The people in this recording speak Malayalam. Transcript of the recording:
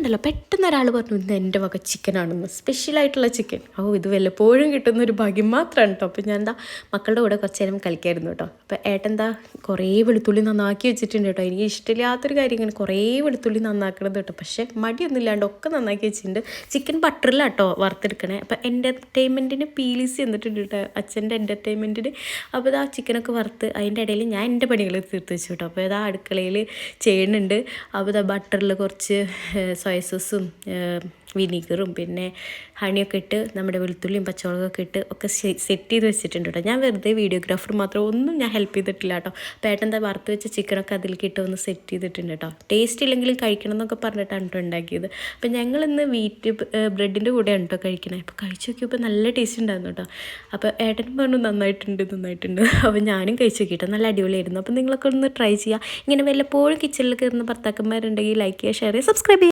ഉണ്ടല്ലോ പെട്ടെന്ന് ഒരാൾ പറഞ്ഞു ഇന്ന് എൻ്റെ വക ചിക്കനാണെന്ന്, സ്പെഷ്യലായിട്ടുള്ള ചിക്കൻ. ഇത് വല്ലപ്പോഴും കിട്ടുന്നൊരു ഭാഗ്യം മാത്രമാണ് കേട്ടോ. അപ്പോൾ ഞാൻ എന്താ മക്കളുടെ കൂടെ കുറച്ച് നേരം കളിക്കായിരുന്നു കേട്ടോ. അപ്പോൾ ഏട്ടെന്താ കുറേ വെളുത്തുള്ളി നന്നാക്കി വെച്ചിട്ടുണ്ട് കേട്ടോ. എനിക്ക് ഇഷ്ടമില്ലാത്തൊരു കാര്യം ഇങ്ങനെ കുറേ വെളുത്തുള്ളി നന്നാക്കണത് കേട്ടോ. പക്ഷേ മടിയൊന്നും ഇല്ലാണ്ട് ഒക്കെ നന്നാക്കി വെച്ചിട്ടുണ്ട്. ചിക്കൻ ബട്ടറിലാട്ടോ വറുത്തെടുക്കണേ. അപ്പോൾ എൻ്റർടൈൻമെൻറ്റിന് പീലീസ് എന്നിട്ടുണ്ട് കേട്ടോ, അച്ഛൻ്റെ എൻ്റർടൈൻമെൻറ്റിന്. അപ്പോൾ ഇതാ ചിക്കനൊക്കെ വറുത്ത് അതിൻ്റെ ഇടയിൽ ഞാൻ എൻ്റെ പണികൾ തീർത്ത് വെച്ചു കേട്ടോ. അപ്പോൾ ഇതാ അടുക്കളയിൽ ചെയ്യുന്നുണ്ട്. അപ്പോൾ ഇതാ ബട്ടറിൽ കുറച്ച് സോയ സോസും വിനീഗറും പിന്നെ ഹണിയൊക്കെ ഇട്ട് നമ്മുടെ വെളുത്തുള്ളിയും പച്ചമുളകൊക്കെ ഇട്ട് ഒക്കെ സെറ്റ് ചെയ്ത് വെച്ചിട്ടുണ്ട് കേട്ടോ. ഞാൻ വെറുതെ വീഡിയോഗ്രാഫർ മാത്രം, ഒന്നും ഞാൻ ഹെൽപ്പ് ചെയ്തിട്ടില്ല കേട്ടോ. അപ്പോൾ ഏട്ടെന്താ വറുത്ത് വെച്ച ചിക്കനൊക്കെ അതിലേക്ക് ഇട്ട് ഒന്ന് സെറ്റ് ചെയ്തിട്ടുണ്ട് കേട്ടോ. ടേസ്റ്റ് ഇല്ലെങ്കിലും കഴിക്കണം എന്നൊക്കെ പറഞ്ഞിട്ടാണ് കേട്ടോ ഉണ്ടാക്കിയത്. അപ്പോൾ ഞങ്ങളിന്ന് വീറ്റ് ബ്രെഡിൻ്റെ കൂടെയാണ് കേട്ടോ കഴിക്കണേ. അപ്പോൾ കഴിച്ച് നോക്കിയപ്പോൾ നല്ല ടേസ്റ്റ് ഉണ്ടായിരുന്നു കേട്ടോ. അപ്പോൾ ഏട്ടൻ പറഞ്ഞു നന്നായിട്ടുണ്ട്. അപ്പോൾ ഞാനും കഴിച്ച് നോക്കിയിട്ട് നല്ല അടിപൊളിയായിരുന്നു. അപ്പോൾ നിങ്ങളൊക്കെ ഒന്ന് ട്രൈ ചെയ്യുക. ഇങ്ങനെ വല്ലപ്പോഴും കിച്ചണിൽ കയറുന്ന ഭർത്താക്കന്മാരുണ്ടെങ്കിൽ ലൈക്ക് ചെയ്യുക, ഷെയർ ചെയ്യുക, സബ്സ്ക്രൈബ് ചെയ്യുക.